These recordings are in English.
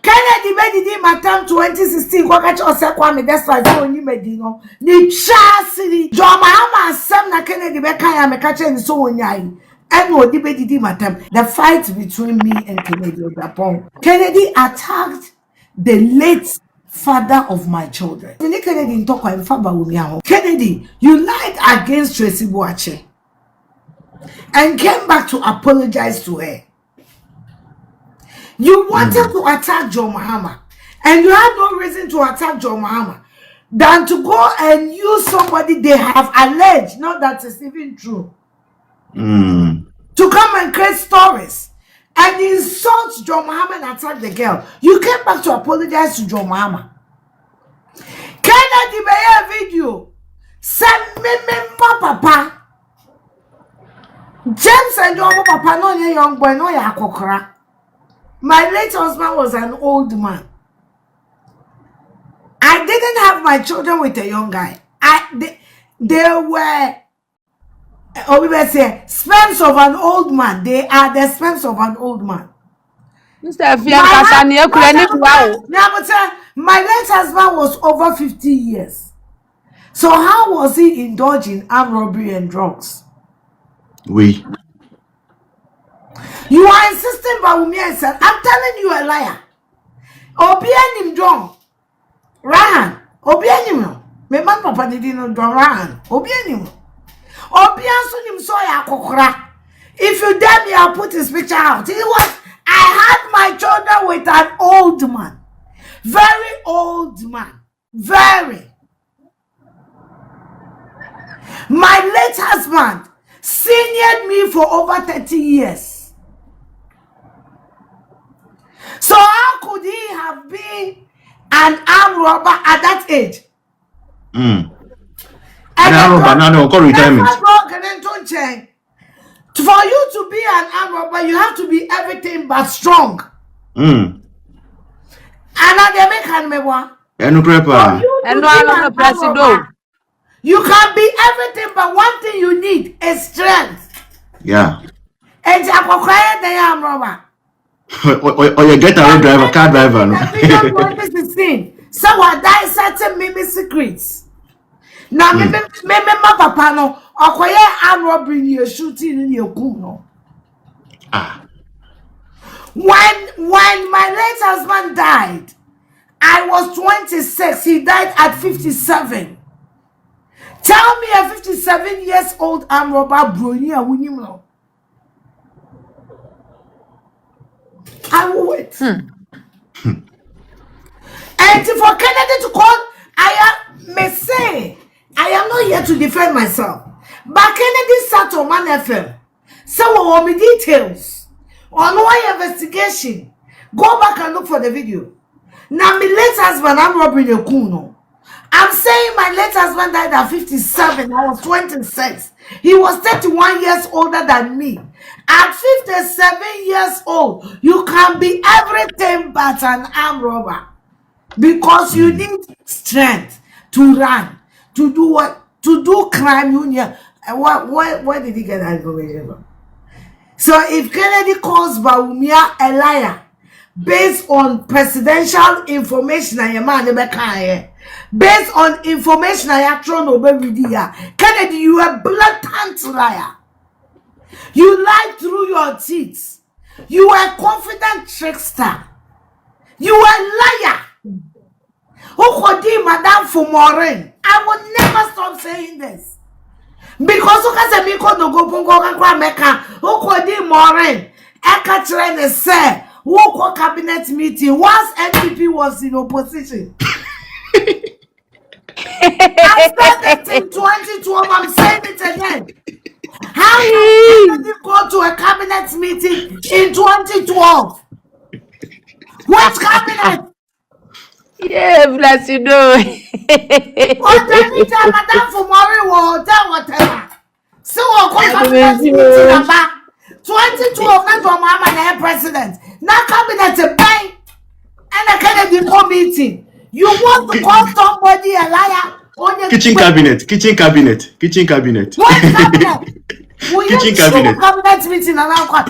Kennedy made my time 2016. Kwakacha Osekwame, that's why I only made no. The Chassis, John Mahama, Sam na Kennedy Bekaya, Mekacha, and so on. And what did my time? The fight between me and Kennedy Agyapong. Kennedy attacked the late father of my children. Kennedy talk Kennedy, you lied against Tracey and came back to apologize to her. You wanted to attack John Mahama, and you had no reason to attack John Mahama than to go and use somebody they have alleged, not that it's even true, to come and create stories and insult John Mahama and attack the girl. You came back to apologize to John Mahama. Kennedy made a video. Send me papa. James and John Papa no young boy no ya kokora. My late husband was an old man. I didn't have my children with a young guy. They were, we were saying, sperms of an old man. They are the sperms of an old man. Mr. Afia Schwar, my late husband was over 50 years. So how was he indulging armed robbery and drugs? Oui. You are insisting about me and said, I'm telling you a liar. Obianim John. Rahan. Obianim. My man papa didn't do Rahan. Obianim. Obiansunim soya kokra. If you dare me, I'll put his picture out. It was, I had my children with an old man. Very old man. Very. My late husband seniored me for over 30 years. So how could he have been an armed robber at that age? And armed robber now they call retirement. For you to be an armed robber, you have to be everything but strong. And they make you can be everything, but one thing you need is strength. Yeah. And the armed robber. Or you get a driver, car driver. No? Someone died certain mimi secrets. Now, maybe my papa no, or armed robbery you shooting in your kuno. When my late husband died, I was 26. He died at 57. Tell me a 57 years old armed robber Brunia Winimlo. I will wait. And for Kennedy to call, I am not here to defend myself. But Kennedy sat on Man FM. Some of me details on one investigation. Go back and look for the video. Now, my late husband, I'm robbing a kuno. I'm saying my late husband died at 57. I was 26. He was 31 years older than me. At 57 years old, you can be everything but an armed robber. Because you need strength to run, to do what? To do crime union. Where did he get that information from? So if Kennedy calls Bawumia a liar, based on presidential information, based on information I have thrown over video, Kennedy, you are a blatant liar. You lied through your teeth. You are a confident trickster. You are a liar. Madame Fumorin. I will never stop saying this. Because Okazemiko no go pungo kwa meka. Okodi Morin. Eka trene say. Woko cabinet meeting. Once NPP was in opposition. I said it in 2012. I'm saying it again. How did you go to a cabinet meeting in 2012? What cabinet? Yeah, bless you know. What every time Madame Fumori will tell whatever. So cabinet meeting number 2012 not from Mama president. Now cabinet a bank and a Kennedy meeting. You want to call somebody a liar? Kitchen cabinet. What cabinet? Kitchen cabinet meeting and how can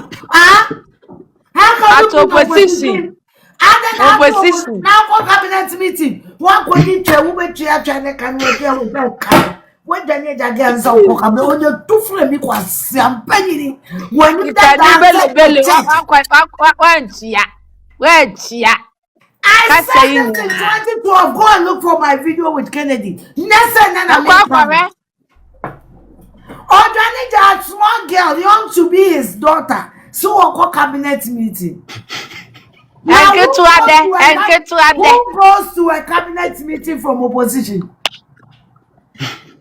you be opposition? Opposition. Now cabinet meeting. One going to woman chair China can make a when the need again so when you two frame me was penny when you I said this in 2012. Go and look for my video with Kennedy. Ordering that small girl young to be his daughter. So we'll call cabinet meeting. Now, who goes to a cabinet meeting from opposition?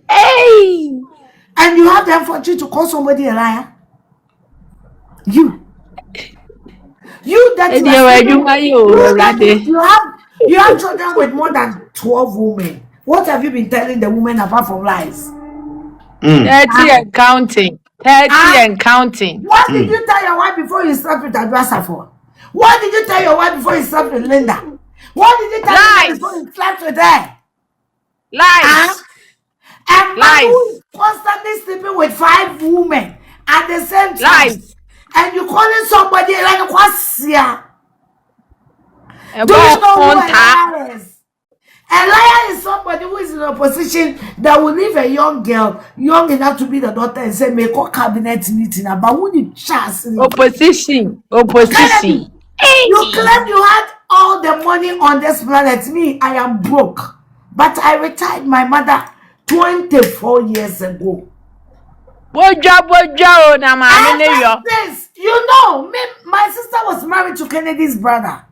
Hey! And you have the opportunity to call somebody a liar? You that you have children with more than 12 women. What have you been telling the women apart from lies? 30 and counting. 30 and counting. What did you tell your wife before you slept with Adressa for? What did you tell your wife before you slept with Linda? What did you tell her before you slept with her? Lies. And man who is constantly sleeping with 5 women at the same time. Lies. And you calling somebody like a kwasia. Do you know who a liar is? A liar is somebody who is in a position that will leave a young girl, young enough to be the daughter, and say, make a cabinet meeting about who the chance. Opposition. Kennedy, you claim you had all the money on this planet. Me, I am broke. But I retired my mother 24 years ago. This, you know, my sister was married to Kennedy's brother.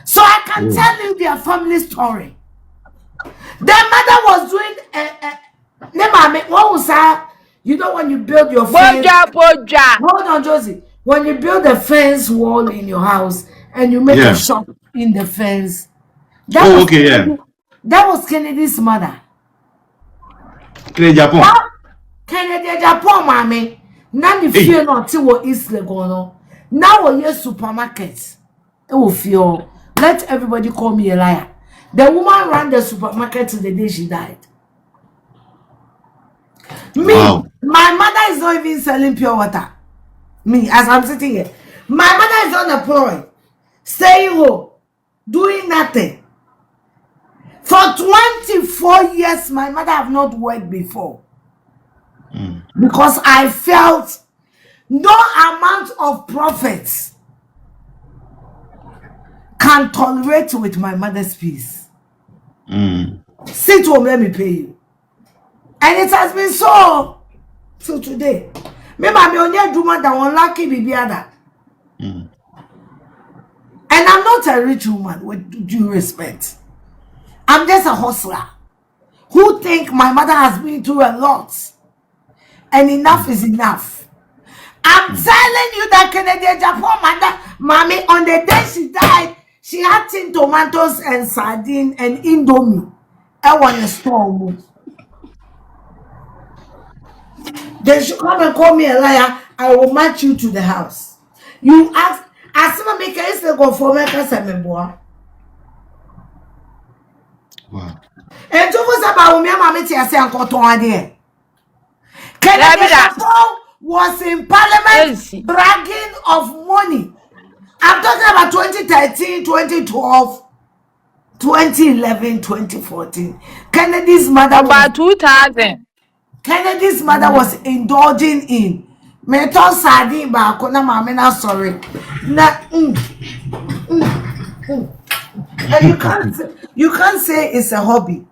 So I can tell you their family story. Their mother was doing what was that? You know when you build your fence. Hold on, Josie. When you build a fence wall in your house and you make a shop in the fence. That was Kennedy's mother. Kennedy Agyapong, mommy. Now the fear not till East Legono. Now we use supermarkets. It will feel. Let everybody call me a liar. The woman ran the supermarket till the day she died. My mother is not even selling pure water. Me, as I'm sitting here. My mother is unemployed. Staying home. Doing nothing. For 24 years, my mother have not worked before. Because I felt no amount of profits can tolerate with my mother's peace. Sit home, let me pay you. And it has been so till today. Maybe I'm only do more than one lucky baby other. And I'm not a rich woman with due respect. I'm just a hustler who think my mother has been through a lot. And enough is enough. I'm telling you that Kennedy Agyapong mother, mommy, on the day she died, she had tin tomatoes and sardine and indomie. I want a storm. They should come and call me a liar. I will march you to the house. You ask, as soon as I make a go for me, boy. Wow. And to was about me, mammy, I say, Uncle Tony. Kennedy Agyapong was in parliament bragging of money. I'm talking about 2013, 2012, 2011, 2014. Kennedy's mother about 2000. Kennedy's mother was indulging in metal sardine ba kona mama na sorry. Na And you can't say it's a hobby.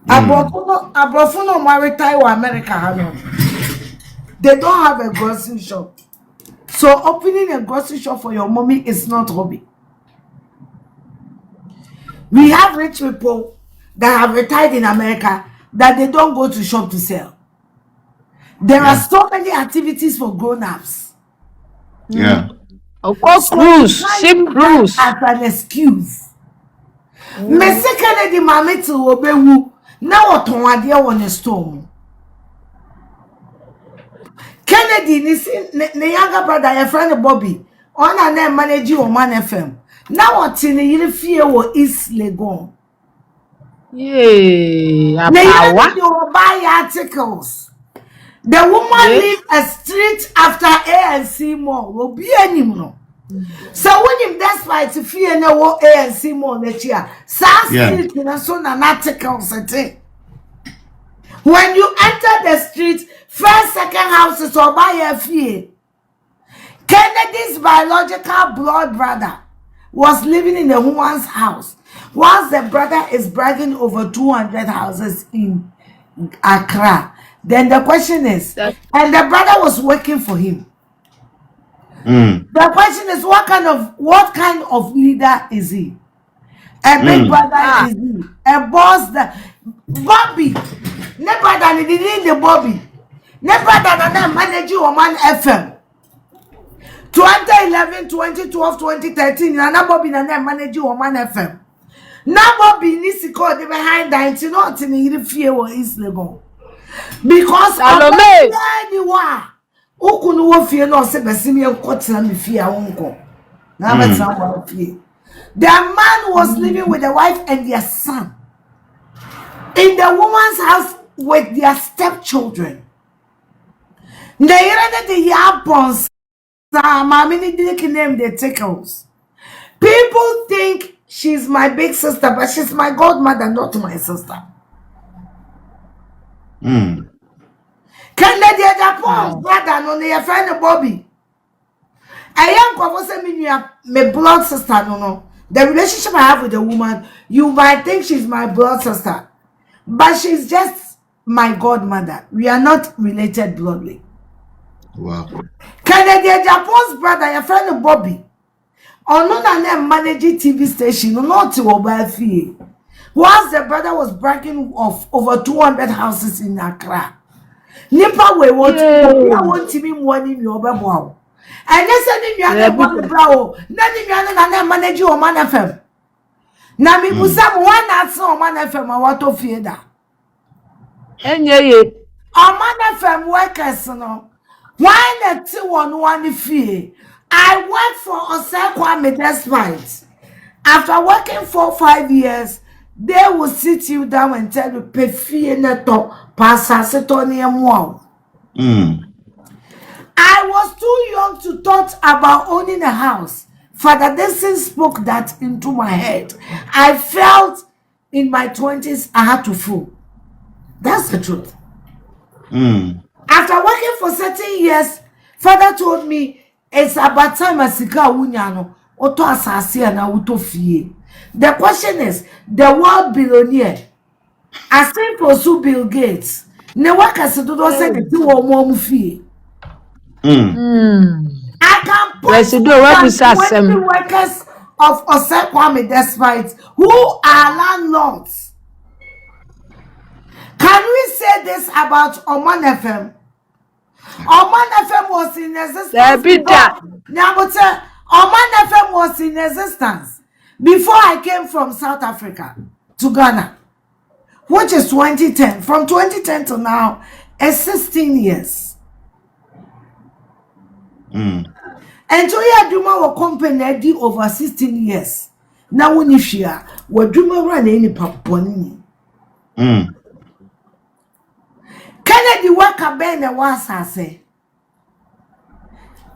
Abrofuno maritime America. They don't have a grocery shop. So opening a grocery shop for your mommy is not hobby. We have rich people that have retired in America that they don't go to shop to sell. There are so many activities for grown-ups. Yeah. Of course, cruise, ship cruise. As an excuse. Me say Kennedy mama to obewu. Now what on idea on a storm. Kennedy, the younger brother, your friend Bobby, on and then managing Oman FM. Now what in the fear was East Legon. Yeah, they will buy articles. The woman live a street after ANC mall will be anymore. So when him despite to fear no war ANC more next year, Yeah. so an article setting. When you enter the street, first, second houses or buy a fee. Kennedy's biological blood brother was living in a woman's house, whilst the brother is bragging over 200 houses in Accra. Then the question is, and the brother was working for him. The question is, what kind of leader is he? A big brother is he? A boss that Bobby? Never than he didn't the Bobby. Never than a manager or man FM. 2011, 2012, 2013, and Bobby and a manager or man FM. Now Bobby needs to call the behind that you not in the fear or is legal. Because anyone who couldn't fear no se besimian cotton and fear uncle. Now fear. The man was living with the wife and their son in the woman's house with their stepchildren. They rented the Agyapong. Mamini didn't name the tickles. People think she's my big sister, but she's my godmother, not my sister. Can let the Agyapong brother no your friend Bobby? I am conversing my blood sister, no. The relationship I have with the woman, you might think she's my blood sister, but she's just my godmother. We are not related bloodly. Wow. Kennedy Agyapong's brother, your friend Bobby, or no name managing TV station, not to mobile fee. Whilst the brother was bragging of over 200 houses in Accra. Nipa we want to be one in your babo. And yes, I didn't want brow. Nanny na manage your man FM. Nami Musam one at so man FM, I want to fear that. And yeah. Our man FM workers, no. Why the 211 fee? I work for Osekwame despite. After working for 5 years, they will sit you down and tell you pay fee neto pasasitoni wow. I was too young to thought about owning a house. Father Dixon spoke that into my head. I felt in my 20s I had to fool. That's the truth. After working for 13 years, Father told me it's about time asika wunyano oto asase na wuto fie. The question is, the world billionaire, as simple as Bill Gates, ne workers do not say the two or more fee. I can put 20 workers of Osekwame despite who are landlords. Can we say this about Oman FM? Oman FM was in existence before. Oman FM was in existence before I came from South Africa to Ghana, which is 2010. From 2010 to now, it's 16 years. And so yeah, Duma will company over 16 years. Now when you share, what Duma run any paponi. Kennedy worker Ben was say,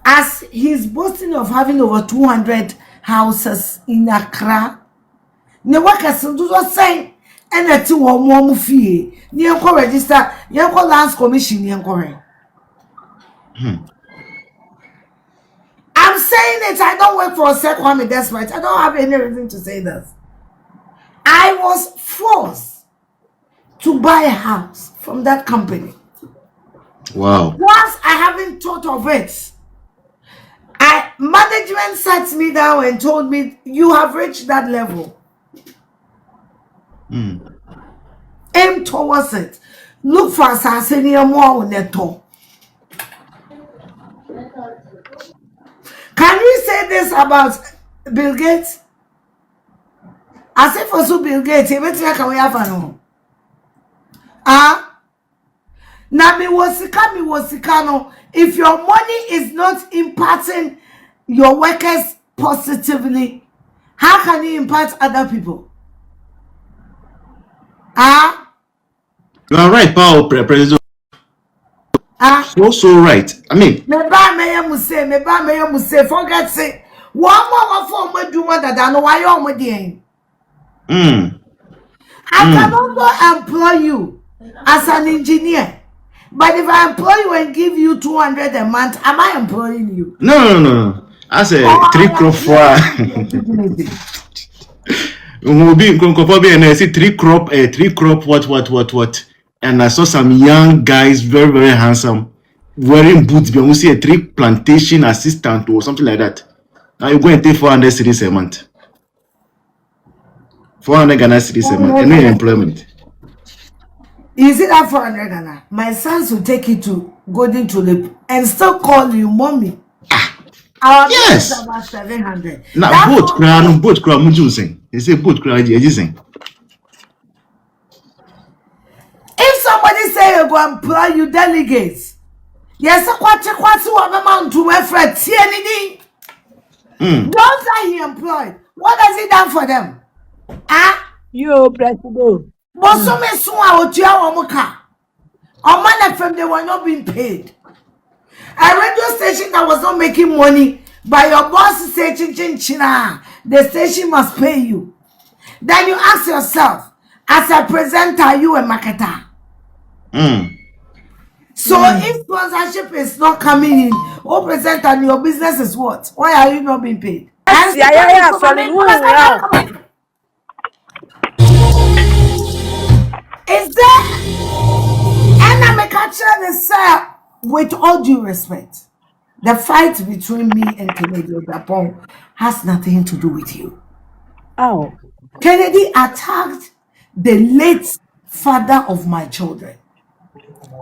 as he's boasting of having over 200 houses in Accra, the workers do say, and a 2 or more fee, near register, your lands commission, young. I'm saying it, I don't work for a second, that's right. I don't have any reason to say this. I was forced to buy a house from that company. Wow. Once I haven't thought of it, management sat me down and told me, you have reached that level. Aim towards it. Look for assassination more on the top. Can we say this about Bill Gates? As if also Bill Gates, he went to we have no. Now me was no. If your money is not impacting your workers positively, how can you impact other people? You are right, Paul, President. So right. I mean, me ba me must say, forget say, One more for my do what that no why on with the I can also employ you as an engineer. But if I employ you and give you 200 a month, am I employing you? No. I say 3 crop for. We'll be and I see 3 crop, what. And I saw some young guys, very, very handsome, wearing boots. We see a 3 plantation assistant or something like that. Now you go and take 400 cities a month. 400 Ghana cities a month. Any employment. Is it that 400 Ghana? My sons will take you to Golden Tulip and still call you mommy. Our yes. About 700. Now boat crown, Mujusing. They say boat crown, using. If somebody say you go employ you delegates, yes, what amount to effort, see anything? Don't say he employed. What has he done for them? You president. But some on man FM, they were not being paid. A radio station that was not making money, but your boss say china, the station must pay you. Then you ask yourself, as a presenter, you a marketer. So if sponsorship is not coming in, or presenter and your business is what? Why are you not being paid? Is there and I'm a catcher the with all due respect, the fight between me and Kennedy Agyapong has nothing to do with you. Oh. Kennedy attacked the late father of my children.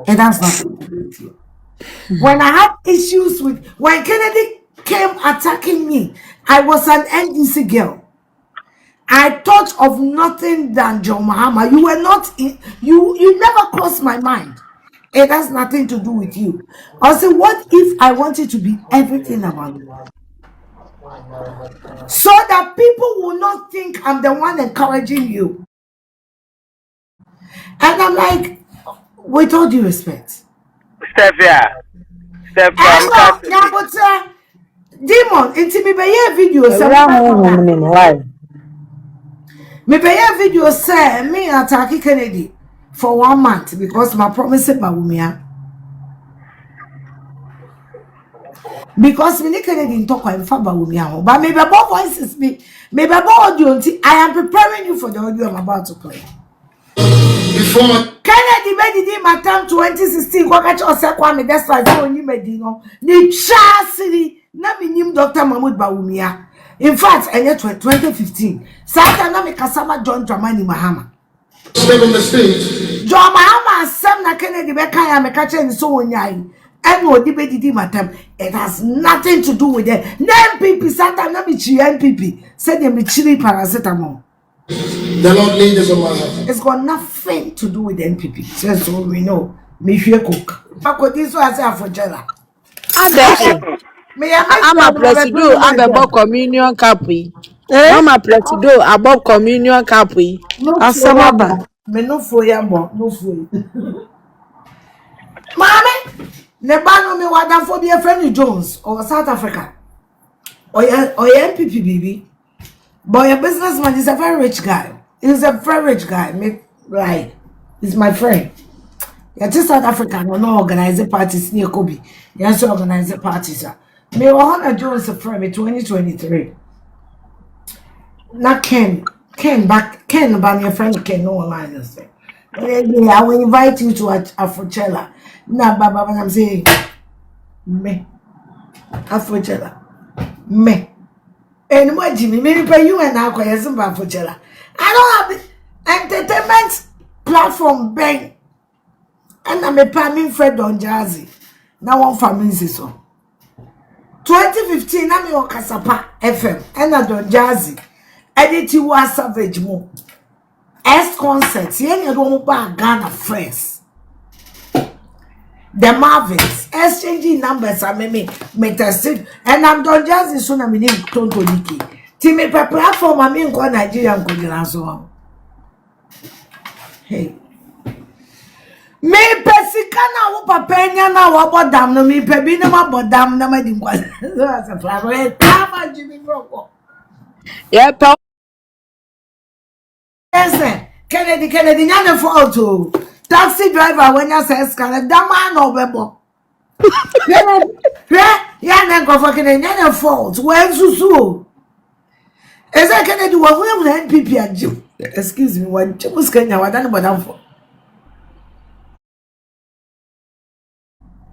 And that's nothing to do with you. When I had issues when Kennedy came attacking me, I was an NDC girl. I thought of nothing than John Mahama. You were not you never crossed my mind. It has nothing to do with you. I said, what if I wanted to be everything about you? So that people will not think I'm the one encouraging you. And I'm like, with all due respect. Stefia. Demon, into me by video. Me by video say me attack Kennedy for 1 month because my promise is my because me Kennedy talk in favor of but maybe about voices me maybe about audio. I am preparing you for the audio I'm about to play. Before Kennedy made it my time 2016 kwa catch us kwame that's why so you made no ni chasiri na me nim Dr. Mahmoud Bawumia. In fact, in 2015, Satan na me kasama John Dramani Mahama. Step on the stage. John Mahama sam na Kennedy be kan ya me catch ni so onyai. And what did my time? It has nothing to do with it. NPP Satan na me chi NPP. Said them chili paracetamol. The Lord lead us on my heart. It's got nothing to do with NPP. So we know. Me fear cook. But this was for Cheddar. I'm a president. I'm a communion capi. I'm a president. Above communion capi. Asamaba. Me no for yambo. No for. Mommy, nebano me wadan for be a friend Jones or South Africa. Or NPP baby. But your businessman is a very rich guy. He's a very rich guy. Me right. He's my friend. You're just South Africa. No organize parties near Kobe. You also organize parties. Me Ohana Jones friend me 2023. Not Ken but your friend Ken no online. I will invite you to Afrochella. Nah, Baba, I'm saying me Afrochella. Me. And what Jimmy, maybe pay you and I acquire some Afrochella. I don't have the entertainment platform bank. And I'm a palming Fred on Jazzy. Now one family so. 2015, I'm your Kasapa FM. And I don Jazzy. Edit you was savage more. S concerts. You don't buy Ghana first. The Marvins exchanging numbers. I me tested. And I'm don Jazzy soon. I'm in Tonto Niki. Timmy per platform. I mean, go Nigeria and go so. Hey. Me pesika na wo papa nya na wo bodam no me pe bi na ma bodam na ma di kwa. So as a flower e tama Jimmy Broko. Yeah, Yes, Kennedy nya na fault o. Taxi driver when you say scan da man no bebo. Ya na go for Kennedy nya na fault. When susu. Is that Kennedy wo hu na NPP ajim. Excuse me, one chimus Kenya wa dan bodam for.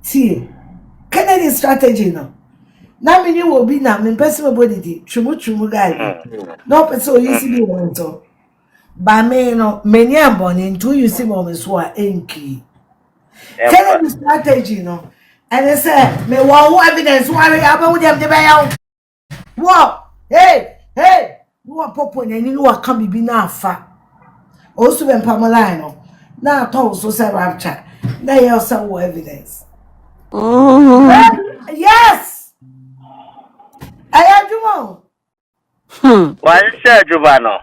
See, Kennedy strategy no. Na me will be na me person body di chumu guy. No person you see me want to. Ba me no many abon into you see mom so a enki. Kennedy strategy no. And they say me wo evidence worry about them dey buy. Wo, hey, wo popo na ni wo ka bibi na afa. Also ben Pamela no. Na to so say rapture. Na you say wo evidence. Yes. Ayadwuma. One share Jubano.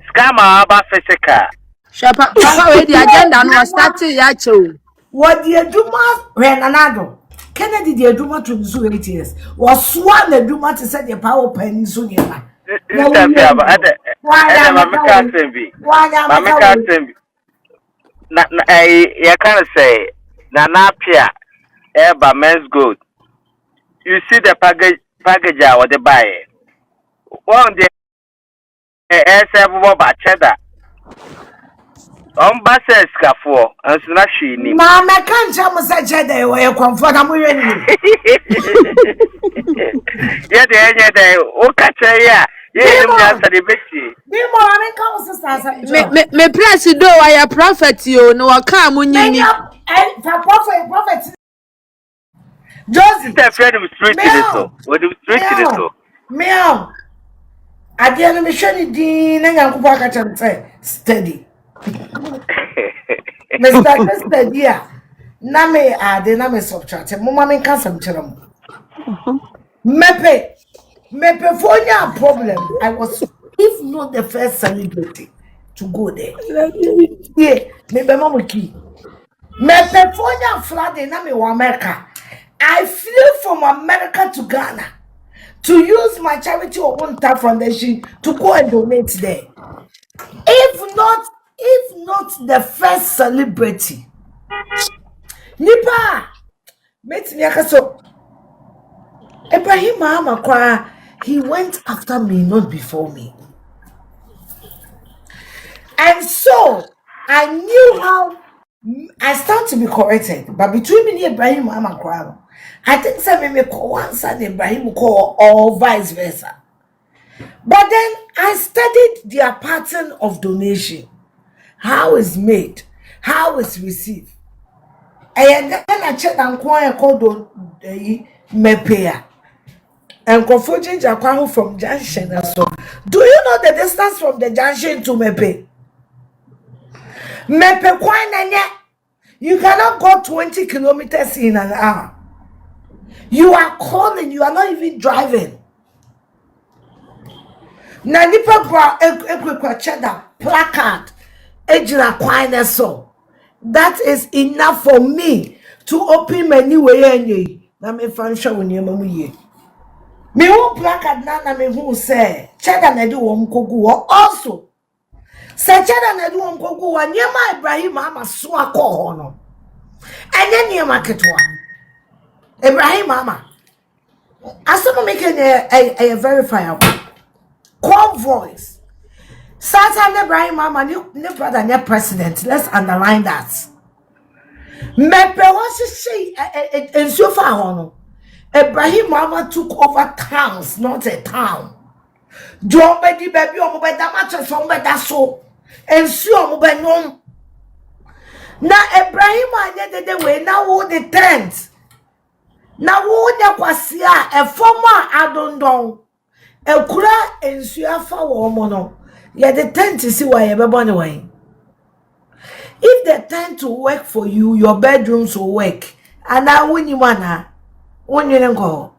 Scammer about physical. Shapa, Papa, with the agenda no starting ya cho. What the Aduma Renanado? Kennedy the Aduma to the GHTS was sworn the Duma to set the power penny soon. You can't say Nanapia Eba men's good. You see the package or the buy. One day about Cheddar. Bases for and snatchy. Mamma can't tell me such a day where you comfortable. Yeah, the day, catch ya. Yeah, the Me press do I a prophet you no aka munyini. Prophet. Josie, the friend of street so. What do street so? Meow. At the end of the shiny dean and Uncle Paka say, steady. Mr. Steady. Name are the name subtract. Mamma may cancel them. Mepe for your problem. I was, if not the first celebrity to go there. Yeah, maybe Mamma Key. Mepe for your flood in America. I flew from America to Ghana to use my charity or one tap foundation to go and donate there. If not the first celebrity, Nipa, met me so. Ibrahim Mahamakwa, he went after me, not before me. And so I knew how I start to be corrected, but between me and Ibrahim Mahamakwa, I think some may call one son Ibrahim call or vice versa. But then I studied their pattern of donation, how it's made, how it's received. And then I checked and called Mepea. And Confujin Jakwahu from Junction. So, do you know the distance from the junction to Mepe? Mepe Kwananya, you cannot go 20 kilometers in an hour. You are calling, you are not even driving. Nanipa bra ekwekwa Cheddar placard ejina kwane so. That is enough for me to open many way enye. Na me fansha woni emamu ye. Me who placard na me who say Cheddar na do won kogu wo also. Say Cheddar na do won kogu wo nyema Ibrahim ama so akọ ho no. Enye nyema ketwa. Ibrahim ama. Asomo make a verifiable convoys. Satan Ibrahim Mama, new brother, new president. Let's underline that. Mepe was say and so far Ibrahim Mama took over towns, not a town. John Betty baby or that matches from that so and so no. Now Ibrahim I the way now all the tent. Now what the kwasia a former I don't know. Ekura ensuafa wo mo no ye the tent to see why you be born away. If the tent will work for you, your bedrooms will work. And now when you wanna when you go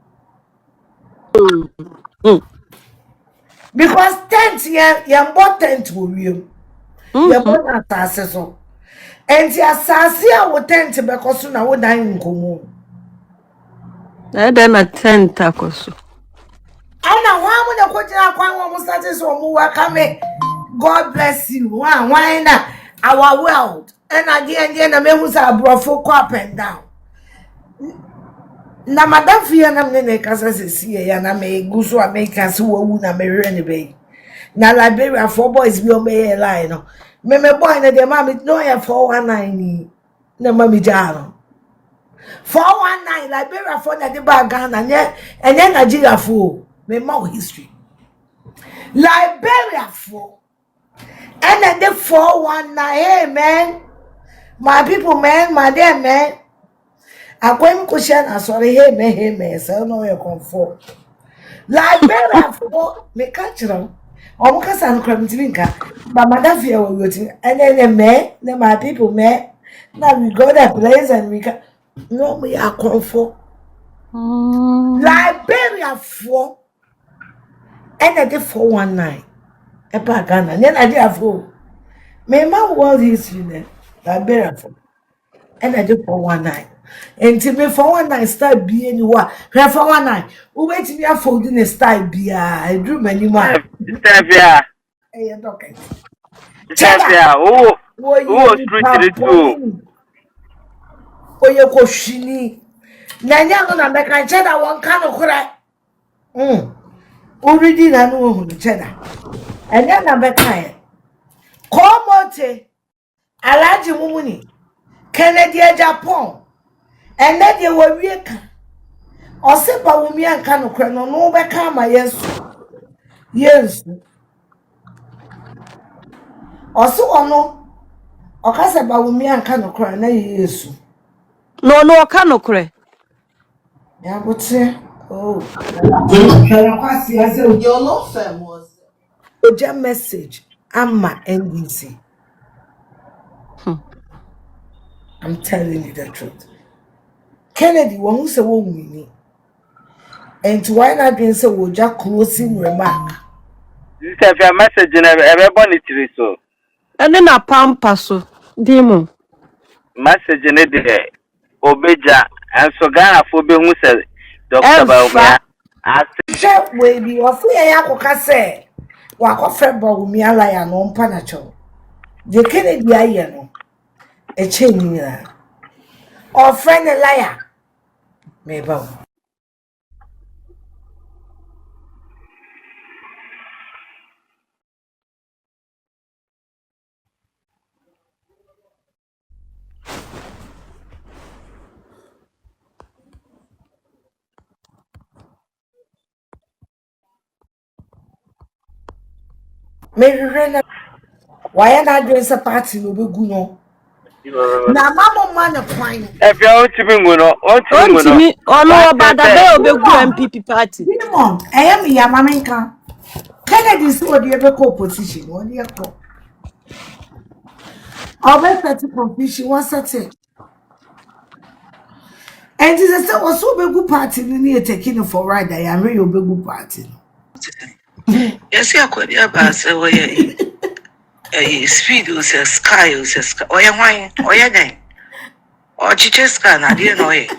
because tent yeah bought tent will you. You bought that so. And the assassin would tend to be cosuna would die in Kumu. Then a tent tacoso. And now, why would the question almost started so more coming? God bless you. Why not our world? And at the end, the men who's a brofo up and down. Na madam fia na mne kasa sesi ya na me guso a make us wo na me re ne be na Liberia for boys bi o me line no me boy na de ma me no ya 419 ni na ma me jaro 419 Liberia for na de ba Ghana nye enye Nigeria for me ma history Liberia for and the 419 hey man my people man my dear man Akwem kushan asori hey me so no you comfort. Liberia for me catch them. Omo kasa no kram timinka. But madam fear we waiting and then me my people me now we go that place and we can no me are comfort. Liberia for and the 419 epa Ghana then I dey for me ma world history Liberia for and the 419 and to me 419 style be anywhere. 419 who wait me a folding a style be I drew many more. Afia. Hey, okay. Afia. Who street too? Oh, you go shini. Nanya gonna make a cheddar one kind of cry. Already I know who the cheddar. And then I'm back here. Come on, Alaji Mumuni, Kennedy Agyapong, and then you were weak. Or simple with me and can of cry no back my yes. Also, no, or cast about me and can of cry, yes. No, cano cre. Yeah, but say, oh, your law firm was a message. I'm my NDC. I'm telling you the truth. Kennedy, one who say, woman, and to why not being so, would just closing remark. This is a message in everybody to so. And then a pampaso, demon. Message in it. Obeja and so Ghana for being who said Dr. Baumia. I Share will be of Yakoka say, Wako February, me a liar, no panacho. The Kennedy, I know a chain or friend a liar. Maybe. Maybe why not doing a party no be good no? Na mama man a fine. if you want to be On to me, all about the bill be MPP party. Demon, I am your maminka. Kennedy is what you ever call position. What do you call? I'll bet that confusion was certain. And this is also a good party. You need taking for ride. I am a good party. Yes, you could have asked a speed was a sky, was a sky, or your wine, or your name. Or Chichescan, I didn't know it.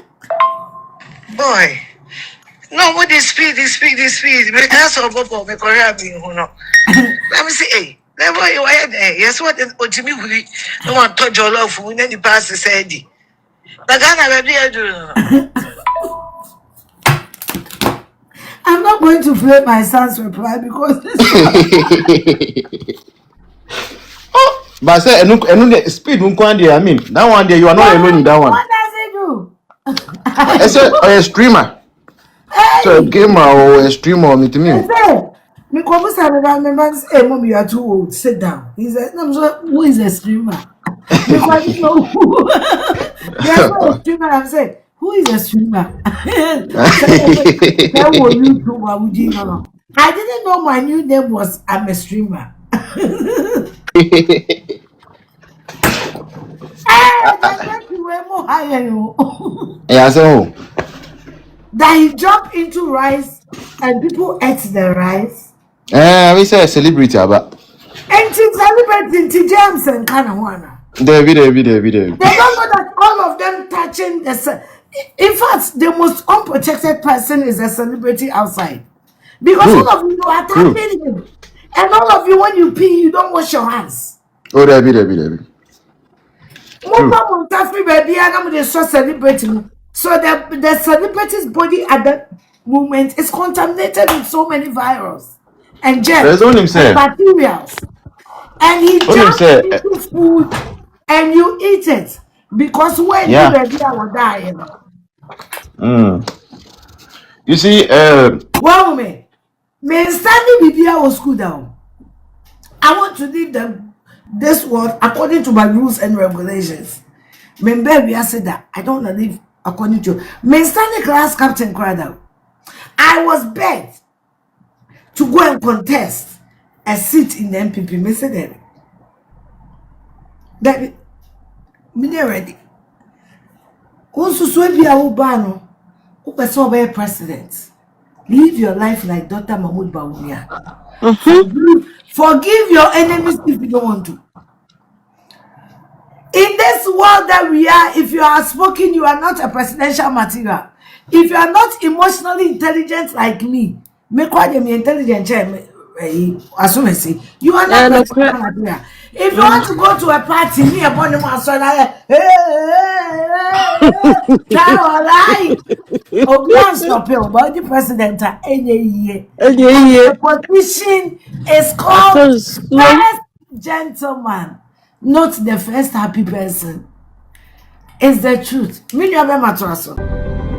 Boy, no, what is speed, because of Bobo, me Korea being who know. Let me see, hey, never you are there. Yes, what Jimmy will no one touch your love when any pass the Sandy. The Ghana baby, I do. I'm not going to play my son's reply because this But I say, and speed won't go there. I mean, that one there, you are not alone in that one. What does it do? I said, a streamer. So, a gamer or a streamer, me to me. Me come say remember say mom you are too old sit down. He said no so who is a streamer? Because you know who. Yes, a streamer. I'm saying who is a streamer? That was you know. I didn't know my new name was I'm a streamer. That's more higher. Yeah, so. That he jumped into rice and people ate the rice. We say a celebrity, but. And she's celebrating to James and Kanawana. David. They don't know that all of them touching in fact, the most unprotected person is a celebrity outside. Because True. all of you are True. tapping him. And all of you, when you pee, you don't wash your hands. Oh, David. Mama Muntafi baby, and I'm the celebrating. So the celebrity's body at that moment is contaminated with so many viruses and There's germs only him and say. bacteria. And he Only him jumps say. into food and you eat it. Because when Yeah. you baby, I will die. You know. You see, Well, me standing with you was school down. I want to leave this world according to my rules and regulations. Remember, we said that I don't want to live according to me standing class captain cried out. I was begged to go and contest a seat in the MPP. Me said that me ready. Also, so if you are Ubano, who person be president, live your life like Dr. Mahmoud Bawumia. Forgive your enemies if you don't want to. In this world that we are, if you are outspoken, you are not a presidential material. If you are not emotionally intelligent like me, make quite me intelligent, assume say you are not presidential material. If you want to go to a party, me upon the man, so stop your body president any year. The position is called first gentleman, not the first happy person. It's the truth. Me, you have a matter.